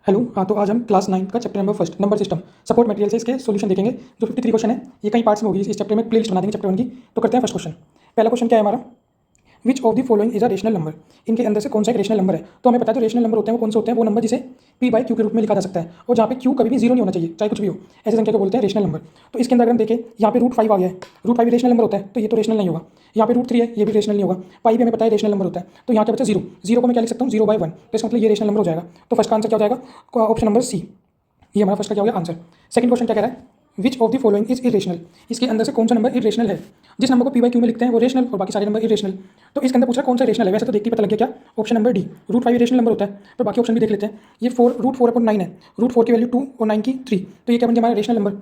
Hello. हाँ, तो आज हम क्लास 9 का chapter number first number system support material से इसके सॉल्यूशन देखेंगे। जो 53 क्वेश्चन है ये कई पार्ट्स में होगी। इस चैप्टर में प्लेलिस्ट बना देंगे चैप्टर 1 की। तो करते हैं फर्स्ट क्वेश्चन। पहला क्वेश्चन क्या है हमारा, which of the following is a rational number. इनके अंदर से कौन सा एक रेशनल नंबर है। तो हमें पता है जो रेशनल नंबर होते हैं वो कौन से होते हैं, वो नंबर जिसे पी बाई क्यू के रूप में लिखा जा सकता है और जहाँ पे क्यू कभी भी जीरो नहीं होना चाहिए, चाहे कुछ भी हो। ऐसे संख्या को बोलते हैं रेशनल नंबर। तो इसके अंदर अगर हम देखें यहाँ पे √5 आ गया है, √5 रेशनल नंबर होता है तो ये तो रेशनल नहीं होगा। यहाँ पे √3 है, ये भी रेशनल नहीं होगा। पाई भी हमें पता है रेशनल नंबर होता है। तो यहाँ क्या बचा, जीरो। जीरो को मैं क्या लिख सकता हूँ, 0/1। तो इसका मतलब ये रेशनल नंबर हो जाएगा। तो फर्स्ट का आंसर क्या हो जाएगा, ऑप्शन नंबर सी। ये हमारा फर्स्ट का क्या हो गया आंसर। सेकंड क्वेश्चन क्या कह रहा है, which of the following is irrational. इसके अंदर से कौन सा नंबर इरेशनल है। जिस नंबर को पी बाई क्यू में लिखते हैं वो रेशनल और बाकी सारे नंबर इरेशनल। तो इसके अंदर पूछ रहा है कौन सा रेशनल है। वैसे तो देखते ही पता लग गया क्या, option number D. √5 rational number होता है। तो बाकी ऑप्शन भी देख लेते हैं। ये √4/9 है, √4 की वैल्यू 2 और 9 की 3। तो ये क्या बन गया हमारा रेशनल नंबर।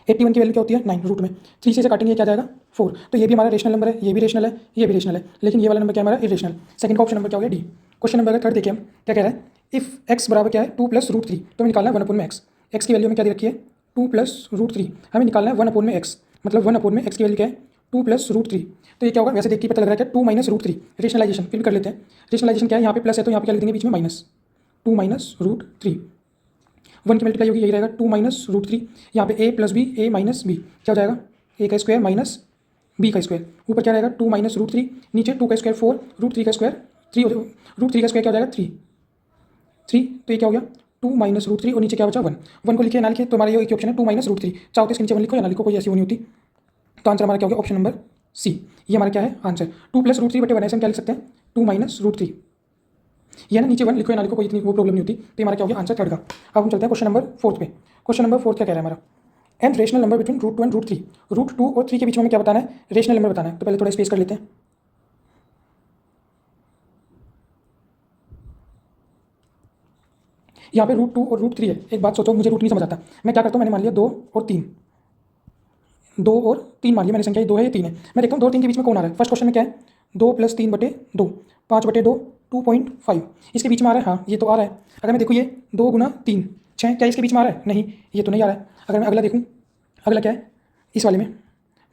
81 की वैल्यू क्या होती है 9 रूट में 3 से काटेंगे क्या जाएगा 4। तो ये भी हमारा रेशनल नंबर है, ये भी रेशनल है, ये भी रेशनल है। लेकिन ये वाला नंबर क्या हमारा इरेशनल। सेकंड का ऑप्शन नंबर क्या हो गया डी। क्वेश्चन नंबर थर्ड देखिए हम क्या कह रहा है, इफ एक्स बराबर क्या है 2 + √3। तो हमें निकालना है 1/x। एक्स की वैल्यू में क्या दे रखी है 2 + √3। हमें निकालना है 1/x। मतलब 1/x की वैल्यू क्या है 2 + √3। तो ये क्या होगा, वैसे देख के पता लग रहा है कि 2 - √3। रेशनलाइजेशन फिर भी कर लेते हैं। रेशनलाइजेशन क्या है, यहाँ पे प्लस है तो यहाँ पे क्या लिख देंगे बीच में माइनस, 2 - √3। 1 की मल्टीप्लाई होगी, यही रहेगा 2 - √3। यहाँ पे a + b, a - b क्या हो जाएगा, a का स्क्वायर माइनस b का स्क्वायर। ऊपर क्या रहेगा 2 - √3, नीचे 2 का स्क्वायर 4, √3 का स्क्वायर 3 हो जाएगा। √3 का स्क्वायर क्या हो जाएगा 3। तो ये क्या हो गया 2 - √3 और नीचे क्या बचा 1। 1 को लिखिए ना लिखिए, तो हमारा ये एक ऑप्शन है 2 - √3। चाहो तो इसके नीचे 1 लिखो या ना लिखो, कोई ऐसी वो नहीं होती। तो आंसर हमारा क्या हो गया ऑप्शन नंबर सी। ये हमारा क्या है आंसर। 2 + √3/1 ऐसे हम क्या लिख सकते हैं 2 - √3। ये ना नीचे 1 लिखो या ना लिखो, कोई इतनी वो प्रॉब्लम नहीं होती। तो हमारा क्या हो गया आंसर थर्ड का। अब हम चलते हैं क्वेश्चन नंबर फोर्थ पे। क्वेश्चन नंबर फोर्थ क्या कह रहा है हमारा, nth rational number between √2 and √3। √2 और 3 के बीच में हमें क्या बताना है, रेशनल नंबर बताना है। तो पहले थोड़ा स्पेस कर लेते हैं। यहाँ पे √2 और √3 है। एक बात सोचो, मुझे रूट नहीं समझ आता। मैं क्या करता हूँ, मैंने मान लिया 2 और 3, 2 और 3 मान लिया मैंने संख्या, 2 है या 3 है। मैं देखता हूँ 2 और 3 के बीच में कौन आ रहा है। फर्स्ट क्वेश्चन में क्या है 2 + 3/2, 5/2 2.5। इसके बीच में आ रहा है, हाँ ये तो आ रहा है। अगर मैं देखूँ ये 2 × 3 6, क्या इसके बीच में आ रहा है, नहीं ये तो नहीं आ रहा है। अगर मैं अगला देखूँ, अगला क्या है इस वाले में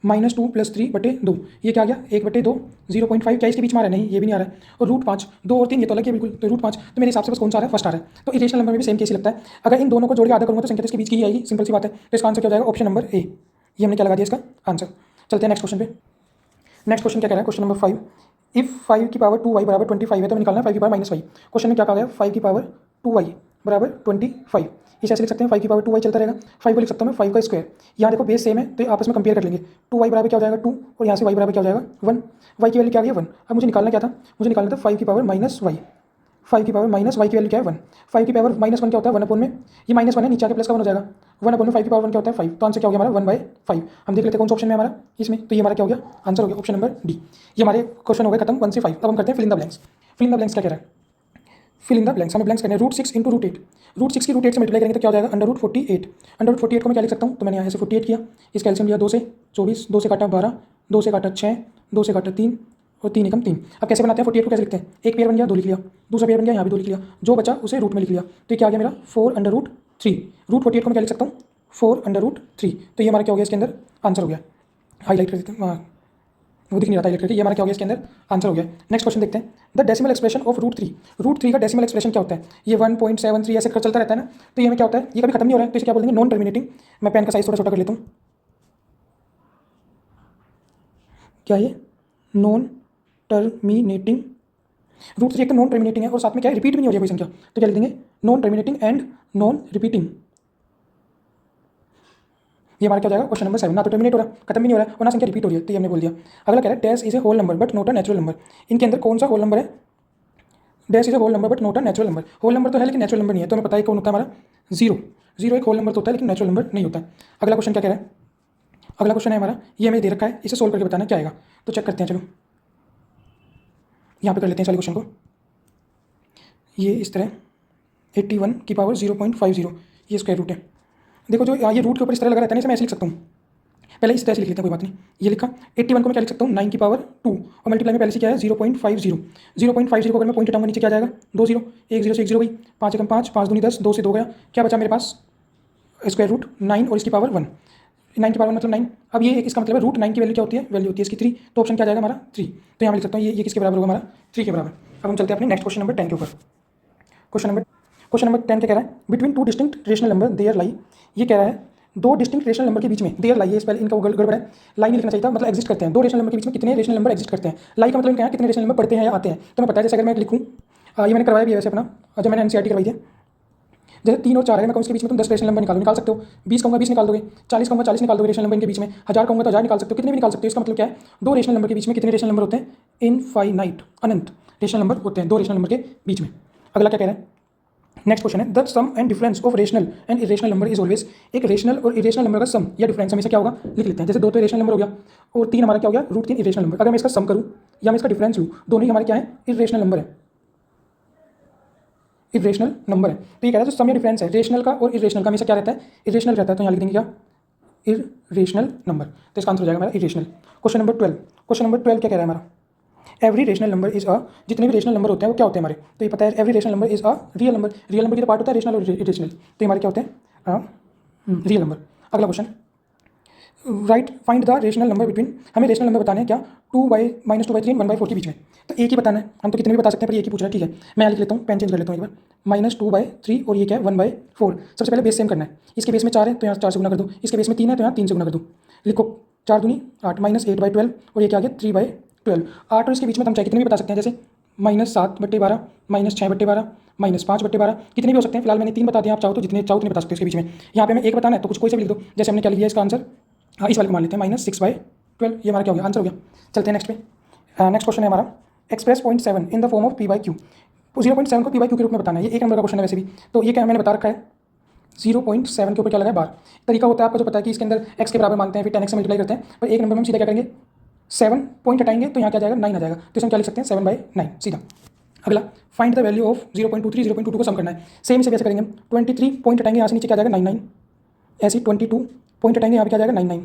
-2 + 3/2, ये क्या आ गया 1/2 0.5, क्या इसके बीच में आ रहा है, नहीं ये भी नहीं आ रहा है। और √5, 2 और 3 ये तो अलग है बिल्कुल। तो √5 तो मेरे हिसाब से बस कौन सा आ रहा है, फर्स्ट आ रहा है। तो इरेशनल नंबर में भी सेम केस ही लगता है। अगर इन दोनों को जोड़ के आधा करूँगा तो संख्या तो इसके बीच की ही आएगी, सिंपल सी बात है। तो इसका आंसर क्या हो जाएगा ऑप्शन नंबर ए। ये हमने क्या लगा दिया इसका आंसर। चलते हैं नेक्स्ट क्वेश्चन पे। नेक्स्ट क्वेश्चन क्या कह रहा है, क्वेश्चन नंबर 5, इफ 5 की पावर 2y = 25 है तो हमें निकालना है 5 की पावर -y। क्वेश्चन में क्या कहा गया 5 की पावर 2y = 25। इसे ऐसे लिख सकते हैं 5 की पावर 2y चलता रहेगा। 5 को लिख सकता हूँ मैं 5 का स्क्वायर। यहाँ देखो बेस सेम है तो आपस में कंपेयर कर लेंगे। 2y बराबर क्या हो जाएगा 2 और यहाँ से y बराबर क्या हो जाएगा 1। y की वैल्यू क्या आ गई 1। अब मुझे निकालना क्या था, मुझे निकालना था 5 की पावर -y। 5 की पावर -y की वैल्यू क्या है 1। 5 की पावर -1 क्या होता है 1/में, ये -1 है नीचे आके प्लस का 1 हो जाएगा। 1/में 5 की पावर 1 क्या होता है 5। तो आंसर क्या हो गया हमारा 1/5। हम देख लेते हैं कौन सा ऑप्शन में हमारा इसमें। तो ये हमारा क्या हो गया आंसर हो गया ऑप्शन नंबर डी। ये हमारे क्वेश्चन हो गए खत्म 1 से 5। अब हम करते हैं fill in the blanks. Fill in the blanks क्या कह रहा है, फिल इन द ब्लैंक्स हमें ब्लैंक्स करने हैं। √6 × √8, √6 की √8 से मल्टीप्लाई करेंगे तो क्या हो जाएगा √48। √48 को मैं क्या लिख सकता हूँ, तो मैंने यहाँ से 48 किया, इसका एलसीएम लिया 2 से 24, 2 से काटा 12, 2 से काटा 6, 2 से काटा 3 और 3 एकम 3। अब कैसे बनाते हैं 48 को कैसे लिखते हैं, एक पेयर बन गया 2 लिख लिया, दूसरा पेयर बन गया यहाँ भी 2 लिख लिया, जो बचा उसे रूट में लिख लिया। तो ये क्या आ गया मेरा 4/√3। √48 को मैं क्या लिख सकता हूँ 4/√3। तो ये हमारा क्या हो गया इसके अंदर आंसर हो गया। हाईलाइट कर देते हैं, वो दिख नहीं रहा था इलेक्ट्रिक। ये हमारा क्या हो गया इसके अंदर आंसर हो गया। नेक्स्ट क्वेश्चन देखते हैं, द डेसिमल एक्सप्रेशन ऑफ √3। √3 का डेसिमल एक्सप्रेशन क्या होता है, ये 1.73 ऐसे चलता रहता है ना। तो ये में क्या होता है, ये कभी खत्म नहीं हो रहा है, तो इसे क्या बोल देंगे नॉन टर्मिनेटिंग। मैं पेन का साइज थोड़ा छोटा कर लेता हूँ, क्या ये नॉन टर्मिनेटिंग। √3 एक तो नॉन टर्मिनेटिंग है और साथ में क्या है रिपीट भी नहीं हो रही कोई संख्या, तो क्या लिख देंगे non terminating and non repeating. ये हमारा क्या हो जाएगा क्वेश्चन नंबर 7। ना तो टर्मिनेट हो रहा, खत्म भी नहीं हो रहा और ना संख्या रिपीट हो रही है, तो ये हमने बोल दिया। अगला कह रहा है dash is a whole number but not a natural number. इनके अंदर कौन सा होल नंबर है, dash is a whole number but not a natural number. Whole number तो है लेकिन नेचुरल नंबर नहीं है। तो हमें पता है कौन होता है हमारा जीरो। जीरो एक होल नंबर तो होता है लेकिन नेचुरल नंबर नहीं होता है। अगला क्वेश्चन क्या कह रहा है, अगला क्वेश्चन है हमारा, ये हमें दे रखा है, इसे सोल्व करके बताना क्या आएगा। तो चेक करते हैं, चलो यहाँ पे कर लेते हैं सारे क्वेश्चन को। ये इस तरह 81 की पावर 0.50 ये स्क्वायर रूट है। देखो जो ये रूट के ऊपर इस तरह लगा रहता है ना, इसे मैं ऐसे लिख सकता हूँ, पहले इस तरह से लिख लेते हैं, कोई बात नहीं। ये लिखा 81 को मैं क्या लिख सकता हूँ 9 की पावर 2 और मल्टीप्लाई में पहले से क्या है 0.50। 0.50 को अगर मैं पॉइंट हटाऊंगा नीचे क्या जाएगा 2 0, 1 0 से 1 0 गई, 5 एकम 5, 5 दूनी 10, 2 से 2 गया, क्या बचा मेरे पास स्क्वायर रूट 9 और इसकी पावर 1। 9 की पावर मतलब 9। अब ये इसका मतलब है √9 की वैल्यू क्या होती है, वैल्यू होती है इसकी 3। तो ऑप्शन क्या जाएगा हमारा 3। तो यहाँ मैं लिख सकता हूँ ये किसके बराबर होगा हमारा 3 के बराबर। अब हम चलते हैं अपने नेक्स्ट क्वेश्चन नंबर 10 के ऊपर। क्वेश्चन नंबर क्वेश्चन नंबर 10 क्या कह रहा है, between two distinct rational number there lie, ये कह रहा है दो डिस्टिंक्ट रेशनल नंबर के बीच में, देयर लाई, ये स्पेल इनका गड़बड़ है, लाई नहीं लिखना चाहिए था, मतलब एग्जिस्ट करते हैं, दो रेशनल नंबर के बीच में कितने रेशनल नंबर एग्जिस्ट करते हैं, लाई का मतलब क्या है, कितने रेशनल नंबर पढ़ते हैं या आते हैं। तो मैं पता है, जैसे अगर मैं लिखूँ, ये मैंने करवाया भी है वैसे अपना, जब मैंने एनसीईआरटी करवाई थी, जैसे 3 और 4 है, मैं कहूँ इसके बीच में तुम 10 रेशनल नंबर निकाल सकते हो, 20 कहूँगा 20 निकाल दोगे, 40 कहूँगा 40 निकाल दोगे रेशनल नंबर इनके बीच में, 1000 कहूँगा तो 1000 निकाल सकते हो, कितने भी निकाल सकते हो। इसका मतलब क्या है, दो रेशनल नंबर के बीच में कितने रेशनल नंबर होते हैं, इनफाइनाइट, अनंत रेशनल नंबर होते हैं दो रेशनल नंबर के बीच में। अगला क्या कह रहा है, नेक्स्ट क्वेश्चन है, the sum and difference of rational and irrational number is always, एक रेशनल और इरेशनल नंबर का सम या डिफरेंस हमेशा क्या होगा लिख लेते हैं। जैसे 2 तो इरेशनल नंबर हो गया और 3 हमारा क्या हो गया, √3 इरेशनल नंबर। अगर मैं इसका सम करूँ या मैं इसका डिफरेंस लूँ, दोनों ही हमारे क्या है, इरेशनल नंबर है, इरेशनल नंबर है। तो ये कह रहा है जो सम या डिफरेंस है रेशनल का और इरेशनल का, हमेशा क्या रहता है, इरेशनल रहता है। तो यहाँ लिख देंगे क्या, इरेशनल नंबर, तो इसका आंसर हो जाएगा हमारा irrational. Question number 12, question number 12 क्या कह रहा है हमारा, every rational number is a, जितने भी रेशनल नंबर होते हैं वो क्या होते हैं हमारे, तो ये पता है every rational number is a real number, real number की तो पार्ट होता है रेशनल और इरेशनल, तो हमारे क्या होते हैं, रियल नंबर। अगला question, right find the rational number between, हमें रेशनल नंबर बताने हैं क्या, 2/-2/3 और 1/4 के बीच में। तो एक ही बताना है, हम तो कितने भी बता सकते हैं, पर एक ही पूछ रहा है, ठीक है। मैं यहाँ लिख लेता हूँ, पेन चेंज कर लेता हूँ एक बार, -2/3 और ये क्या है 1/4। सबसे पहले बेस सेम करना है, इसके बेस में 4 है तो यहाँ 4 से गुना कर दो, इसके बेस में 3 है तो यहाँ 3 से गुना कर दो। लिखो 4 दूनी 8, -8/12 और ये क्या आ गया 3/12। 8 और इसके बीच में हम चाहे कितने भी बता सकते हैं, जैसे -7/12, -6/12, -5/12, कितने भी हो सकते हैं। फिलहाल मैंने 3 बता दिया, आप चाहो तो जितने चाहो उतने बता सकते हो इसके बीच में। यहाँ पे हमें एक बताना है तो कुछ कोई से भी लिख दो, जैसे हमने क्या लिख दिया इसका आंसर, हाँ इस वाले को मान लेते हैं, -6/12, ये हमारा क्या हो गया, आंसर हो गया। चलते हैं नेक्स्ट पे। नेक्स्ट क्वेश्चन है हमारा, express 0.7 in the form of P/Q, 0.7 को P/Q के रूप में बताना है। ये एक नंबर का क्वेश्चन है वैसे भी, तो ये क्या मैंने बता रखा है, 0.7 के ऊपर क्या लगा है बार। तरीका होता है आपको जो पता है कि इसके अंदर x के बराबर मानते हैं, फिर 10x से मल्टीप्लाई करते हैं, पर एक नंबर में हम सीधा क्या करेंगे, 7 पॉइंट हटाएंगे तो यहाँ क्या जाएगा 9 आ जाएगा, तो इसमें क्या लिख सकते हैं 7/9 सीधा। अगला, फाइंड द वैल्यू ऑफ 0.23, 0.22 को सम करना है। सेम से वैसे करेंगे हम, 23 पॉइंट हटाएंगे यहाँ से नीचे क्या जाएगा 99, ऐसे 22 पॉइंट हटाएंगे यहाँ पे क्या जाएगा 99।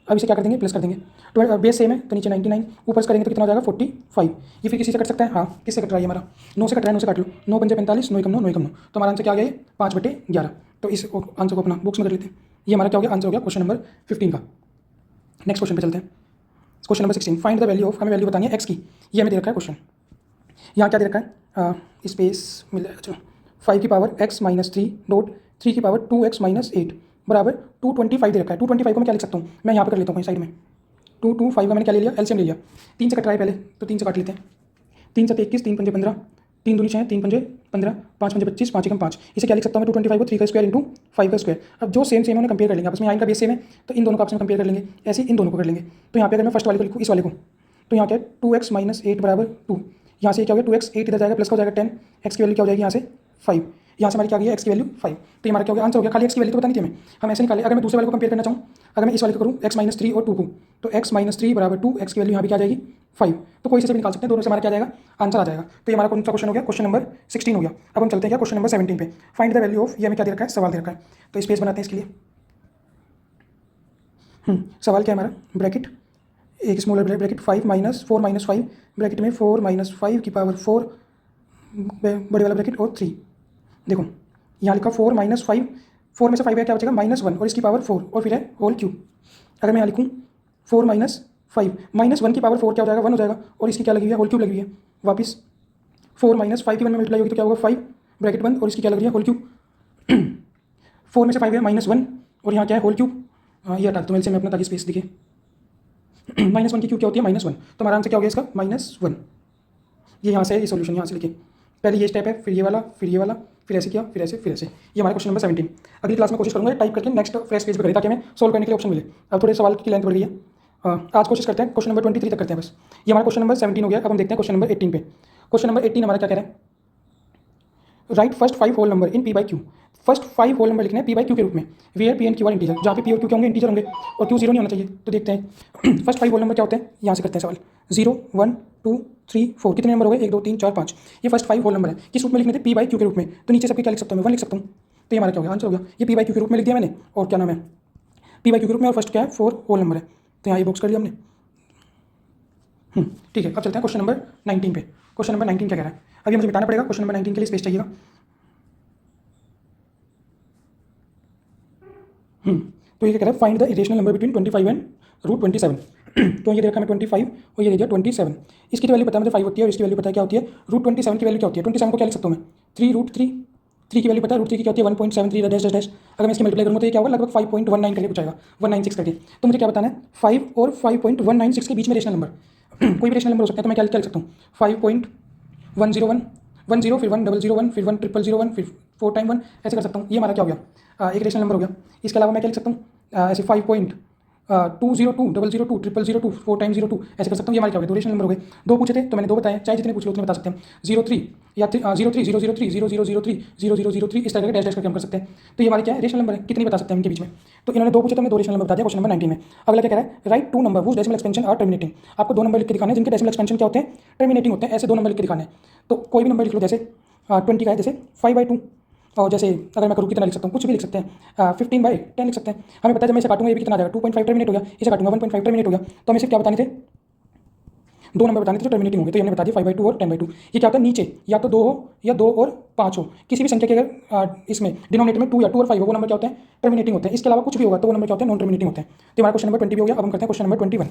अब इसे क्या कर देंगे, प्लस कर देंगे, तो बेस सेम है तो नीचे 99, ऊपर से करेंगे तो कितना हो जाएगा 45। ये फिर किसी से कट सकता है, हाँ किससे कट रहा है हमारा, 9 से कट रहा है, 9 से काट लो, 9 पंजे 45, 9 कम 9, 9 कम 9, तो हमारा आंसर क्या आ गया, 5/11। तो इस आंसर को अपना बुक्स में कर लेते हैं। ये हमारा क्या हो गया, आंसर हो गया क्वेश्चन नंबर 15 का। नेक्स्ट क्वेश्चन पे चलते हैं, question number 16, find the value of, हमें वैल्यू बतानी है एक्स की। ये हमें दे रखा है क्वेश्चन, यहाँ क्या दे रखा है, स्पेस मिल जाएगा, चलो 5 की पावर x - 3 डॉट 3 की पावर 2x - 8 बराबर 225 दे रखा है। 225 को मैं क्या लिख सकता हूँ, मैं यहाँ पे कर लेता हूँ साइड में, 225 का मैंने क्या ले लिया, एलसीएम ले लिया, 3 से कट रहा है पहले तो 3 से काट लेते हैं, 3 से 21, 3 पंजे 15, 3 दूनी 6, 3 पंजे 15, 5 पंजे 25, 5 एकम 5। इसे क्या लिख सकता हूँ मैं, 225 को 3 का स्क्वायर इंटू 5 का स्क्वायर। अब जो सेम सेम उन्हें कंपेयर कर लेंगे आपस में, यहाँ इनका बेस सेम है तो इन दोनों का आपस में कंपेयर कर लेंगे, ऐसे इन दोनों को कर लेंगे। तो यहाँ पे अगर मैं फर्स्ट वाले को लिखूँ, इस वाले को, तो यहाँ क्या है 2x - 8 बराबर 2, यहाँ से क्या हो गया 2x, 8 इधर जाएगा, प्लस का हो जाएगा 10, x की वैल्यू क्या हो जाएगी यहाँ से 5, यहाँ से हमारी क्या गई x की वैल्यू 5। तो हमारा क्या हो गया, आंसर हो गया। खाली x की वैल्यू तो बतानी थी हमें, हम ऐसे निकाले। अगर मैं दूसरे वाले को कंपेयर करना चाहूँ, अगर मैं इस वाले को करूँ x - 3 और 2 को, तो x - 3 बराबर 2, x की वैल्यू यहाँ भी क्या आ जाएगी 5। तो कोई से भी निकाल सकते हैं, दोनों से हमारा क्या जाएगा, आंसर आ जाएगा। तो ये हमारा कौन सा क्वेश्चन हो गया, क्वेश्चन नंबर 16 हो गया। अब हम चलते हैं क्या क्वेश्चन नंबर 17 पे, फाइंड द वैल्यू ऑफ, ये हमें क्या दे रखा है, सवाल दे रखा है, तो स्पेस बनाते हैं इसके लिए। सवाल क्या है हमारा, ब्रैकेट एक स्मॉलर ब्रैकेट 5 - 4 - 5 ब्रैकेट में 4 - 5 की पावर 4 बड़े वाला ब्रैकेट और 3। देखो यहाँ लिखा 4 - 5, 4 में से 5 है क्या बचेगा -1 और इसकी पावर 4 और फिर है होल क्यूब। अगर मैं यहाँ लिखूँ 4 - 5, -1 की पावर 4 क्या हो जाएगा 1 हो जाएगा और इसकी क्या लगी हुई है, होल क्यूब लगी हुई है। वापस 4 - 5 की 1 में मल्टीप्लाई होगी तो क्या होगा 5 ब्रैकेट बंद और इसकी क्या लग रही है होल क्यूब। 4 में से 5 है -1 और यहाँ क्या है होल क्यूब। ये हटा दो से मैं अपना ताकि स्पेस दिखे। -1 की क्यूब क्या होती है -1, तो हमारा आंसर क्या हो गया इसका -1। ये यहाँ से ये सॉल्यूशन यहाँ से लिखे, पहले ये स्टेप है, फिर ये वाला, फिर ये वाला, फिर ऐसे किया, फिर ऐसे, फिर ऐसे। ये हमारा क्वेश्चन नंबर 17। अगली क्लास में कोशिश करूँगा टाइप करके नेक्स्ट फ्रेश पेज पर करें ताकि हमें सोल्व करने के लिए ऑप्शन मिले। अब थोड़े सवाल की लेंथ बढ़ गई है, आज कोशिश करते हैं क्वेश्चन नंबर 23 तक करते हैं बस। ये हमारा क्वेश्चन नंबर 17 हो गया। अब हम देखते हैं क्वेश्चन नंबर 18 पे। क्वेश्चन नंबर 18 हमारा क्या कह रहा है, write first 5 whole number in P/Q। First 5 whole number लिखने हैं P/Q के रूप में, where P and Q are integer, जहाँ पे P और Q क्या होंगे, इंटीजर होंगे और Q 0 नहीं होना चाहिए। तो देखते हैं फर्स्ट 5 होल नंबर क्या होते हैं, यहाँ से करते हैं सवाल। 0 1 2 3 4 कितने नंबर हो गए, 1 2 3 4 5। ये फर्स्ट 5 होल नंबर है, किस रूप में लिखने थे, P/Q के रूप में। तो नीचे सबके क्या लिख सकता हूँ मैं, 1 लिख सकता हूँ। तो ये हमारा क्या हो गया, आंसर हो गया। ये P/Q के रूप में लिख दिया मैंने, और क्या नाम है, P/Q के रूप में, और फर्स्ट क्या है 4 होल नंबर है। तो यहाँ ये बॉक्स कर लिया हमने। ठीक है, अब चलते हैं क्वेश्चन नंबर 19 पे। क्वेश्चन नंबर 19 क्या कह रहा है, अभी मुझे बताना पड़ेगा। क्वेश्चन नंबर 19 के लिए स्पेस चाहिएगा। तो ये क्या कह रहा है, find the irrational number between 25 and √27। तो ये देखा हमें 25 और ये दे दिया 27। इसकी वैल्यू पता है मुझे 5 होती है और इसकी वैल्यू पता है क्या होती है, √27 की वैल्यू क्या होती है। 27 को क्या लिख सकता हूँ मैं, 3 √3 3 की वैल्यू पता है, रूट 3 की क्या होती है 1.73 डैश डैश डैश। अगर मैं इसकी मल्टीप्लाई करूँगा तो ये क्या होगा, लगभग 5.19 करके कुछ आएगा, 196 करके। तो मुझे क्या बताना है, 5 और 5.196 के बीच में रेशनल नंबर कोई भी रेशनल नंबर हो सकता है। तो मैं क्या लिख सकता हूँ, 5.101 10 फिर 1001 फिर 1000 फिर 4 टाइम 1 ऐसे कर सकता हूँ। ये हमारा क्या हो गया, एक रेशनल नंबर हो गया। इसके अलावा मैं क्या लिख सकता हूँ, ऐसे 5.202 002 0002 4 टाइम 02 ऐसे कर सकता हूँ। ये हमारे क्या हो गए, दो रेशनल नंबर हो गए। दो पूछे थे तो मैंने दो बताए, चाहे जितने पूछ लो उतने बता सकते हैं। 03 या 03 003 0003 0003 इस तरह के डैश डैश करके हम कर सकते हैं। तो ये हमारे क्या है, रेशनल नंबर है, कितनी बता सकते हैं इनके बीच में। तो इन्होंने दो पूछे तो मैं दो रेशनल नंबर बता दिया क्वेश्चन नंबर 19 में। अगला क्या कह रहा है, write two number whose decimal expansion are terminating. आपको दो नंबर लिख के दिखाने हैं जिनके डेसिमल एक्सपेंशन क्या होते हैं, टर्मिनेटिंग होते हैं। ऐसे दो नंबर लिख के दिखाने हैं। तो कोई भी नंबर लिख लो, जैसे 20 का है, जैसे 5/2। और जैसे अगर मैं करूँ कितना लिख सकता हूँ, कुछ भी लिख सकते हैं, 15/10 लिख सकते हैं। हमें पता है जब मैं इसे काटूंगा ये भी कितना आ जाएगा, 2.5 टर्मिनेट हो गया। इसे काटूंगा 1.5 टर्मिनेट हो गया। तो हमें सिर्फ क्या बताने थे, दो नंबर बताने थे जो टर्मिनेटिंग हो गए। तो हमने बता दिया 5/2 और 10/2। ये क्या होता है, नीचे या तो 2 हो या 2 और 5 हो, किसी भी संख्या के अगर इसमें डिनोमिनेटर में 2 या 2 और 5 हो, वो नंबर क्या होते हैं, टर्मिनेटिंग होते हैं। इसके अलावा कुछ भी होगा तो वो नंबर क्या होते हैं, नॉन टर्मिनेटिंग होते हैं। तो हमारा क्वेश्चन नंबर 20 भी हो गया। अब हम करते हैं क्वेश्चन नंबर 21।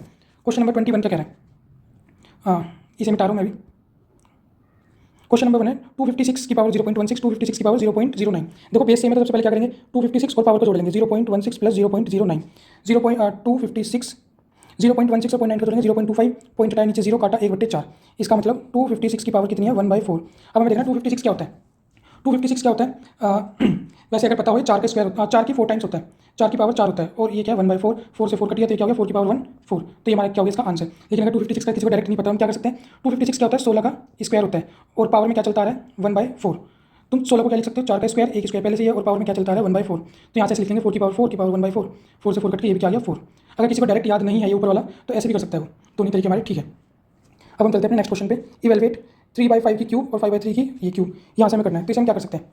क्वेश्चन नंबर 21 क्या कह रहा है, इसे मिटा रहा हूँ मैं भी। क्वेश्चन नंबर 1 है 256 की पावर 0.16 256 की पावर 0.09। देखो बेस सेम है तो सबसे पहले क्या करेंगे, 256 और पावर को जोड़ लेंगे, 0.16 प्लस 0.09 256 0.16 और 0.9 को जोड़ेंगे 0.25 पॉइंट हटाया नीचे 0 काटा 1/4। इसका मतलब 256 की पावर कितनी है, 1/4। अब हमें देखना 256 क्या होता है। 256 क्या होता है, वैसे अगर पता हो 4 का स्क्वायर 4 की 4 टाइम्स होता है, 4 की पावर 4 होता है। और ये क्या है 1/4, 4 से 4 कटिया तो ये क्या हो गया 4 की पावर 1 4। तो ये हमारा क्या हो गया इसका आंसर। लेकिन अगर 256 का किसी को डायरेक्ट नहीं पता हम क्या कर सकते हैं, 256 क्या होता है 16 का स्क्वायर होता है और पावर में क्या चलता आ रहा है 1/4। तुम 16 को क्या लिख सकते हो, 4 का स्क्वायर, एक स्क्वायर पहले से ही है और पावर में क्या चलता आ रहा है 1/4। तो यहाँ से लिख लेंगे 4 की पावर 1/4, 4 से 4 कट के ये भी क्या आ गया 4। अगर किसी को डायरेक्ट याद नहीं है ये ऊपर वाला तो ऐसे भी कर सकता है वो, दोनों तरीके हमारे ठीक है। अब हम चलते हैं अपने नेक्स्ट क्वेश्चन पे, इवेलुएट 3/5 की क्यूब और 5/3 की ये क्यूब। यहाँ से हमें करना है। तो इसे हम क्या कर सकते हैं,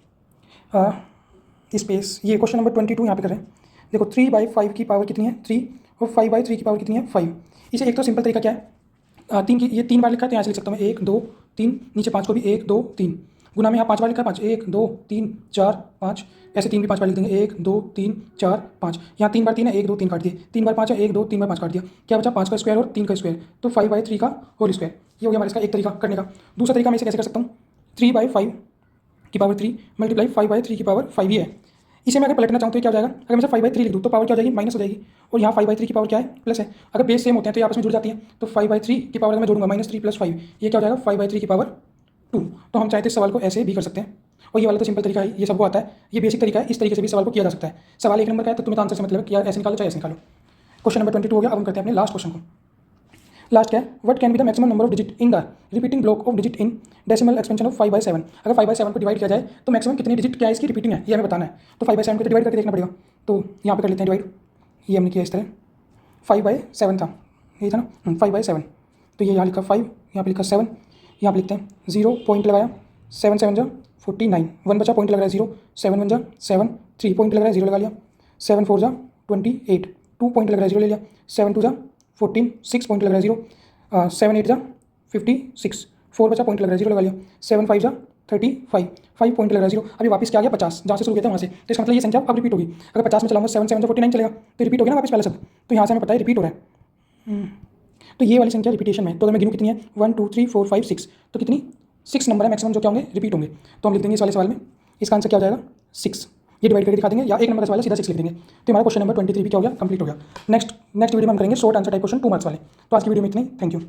स्पेस ये क्वेश्चन नंबर 22 यहाँ पे कर रहे हैं। देखो 3/5 की पावर कितनी है 3 और 5/3 की पावर कितनी है 5। इसे एक तो सिंपल तरीका क्या है, 3 की ये 3 बार लिखा है तो यहाँ से लिख सकता हूँ मैं 1 2 3, नीचे 5 को भी 1 2 3, गुना में यहाँ 5 बार लिखा है 5 1 2 3 4 5, ऐसे 3 भी 5 बार लिख देंगे 1 2 3 4 5। यहाँ 3 बार 3 है 1 2 3 काट दिए, 3 बार 5 है 1 2 3 बार 5 काट दिया, क्या बचा 5 का स्क्वायर और 3 का स्क्वायर, तो 5/3 का होल स्क्वायर। ये हो गया हमारे इसका एक तरीका करने का। दूसरा तरीका मैं इसे कैसे कर सकता हूँ, 3/5 की पावर 3 मल्टीप्लाई 5/3 की पावर 5 ही है। इसे मैं अगर पलटना चाहूँ तो क्या हो जाएगा, अगर मैं 5/3 लिख दूँ तो पावर क्या हो जाएगी माइनस हो जाएगी, और यहाँ 5/3 की पावर क्या है प्लस है। अगर बेस सेम होते हैं तो ये आपस में जुड़ जाती है। तो 5/3 की पावर अगर मैं जोड़ूंगा -3 + 5 ये क्या हो जाएगा 5/3 की पावर 2। तो हम चाहते इस सवाल को ऐसे भी कर सकते हैं। और ये वाला तो सिंपल तरीका है, ये सबको आता है, ये बेसिक तरीका है। इस तरीके से भी सवाल को किया जा सकता है। सवाल एक नंबर का है तो तुम्हें तो आंसर से मतलब है, या ऐसे निकालो चाहे ऐसे निकालो। क्वेश्चन नंबर 22 हो गया। अब हम करते हैं अपने लास्ट क्वेश्चन को। लास्ट क्या है, what can be the maximum number of digit in the repeating block of digit in decimal expansion of 5/7। अगर 5/7 को डिवाइड किया जाए तो मैक्सिमम कितनी डिजिट क्या है इसकी रिपीटिंग है, ये हमें बताना है। तो 5/7 को डिवाइड करके देखना पड़ेगा। तो यहाँ पे कर लेते हैं डिवाइड, ये हमने किया इस तरह, 5/7 था ये था ना 5/7। तो ये यहाँ लिखा 5, यहाँ पे लिखा 7, यहाँ पे लिखते हैं 0 पॉइंट लगाया 7 7 जा 49, 1 बचा पॉइंट लग रहा है 0, 7 1 जा 7, 3 पॉइंट लग रहा है 0 लगा लिया, 7 4 जा 28, 2 पॉइंट लग रहा है 0 ले लिया, 7 2 जा 14, 6 पॉइंट लग रहा है 0, 7 8 जा 56, 4 बचा पॉइंट लग रहा है 0 लगा लिया, 7 5 जा 35, 5 पॉइंट लग रहा है 0। अभी वापस क्या आ गया 50, जहाँ से शुरू किया था वहाँ से। तो इसका मतलब ये संख्या अब रिपीट होगी। अगर 50 में चलाऊंगा 7 7 जा 49 चलेगा तो रिपीट हो गया ना वापस पहले सब। तो यहाँ से हमें पता है रिपीट हो रहा है। तो ये वाली संख्या रिपीटेशन में, तो अगर मैं गिनूँ कितनी है 1 2 3 4 5 6, तो कितनी 6 नंबर है मैक्सिमम जो क्या होंगे रिपीट होंगे। तो हम लिख देंगे इस वाले सवाल में, इसका आंसर क्या हो जाएगा 6। ये डिवाइड करके दिखा देंगे, या एक नंबर का सवाल है सीधा 6 लिख देंगे। तो हमारा क्वेश्चन नंबर 23 भी क्या हो गया कंप्लीट हो गया। नेक्स्ट वीडियो में हम करेंगे short answer type question 2 marks वाले। तो आज की वीडियो में इतनी, थैंक यू।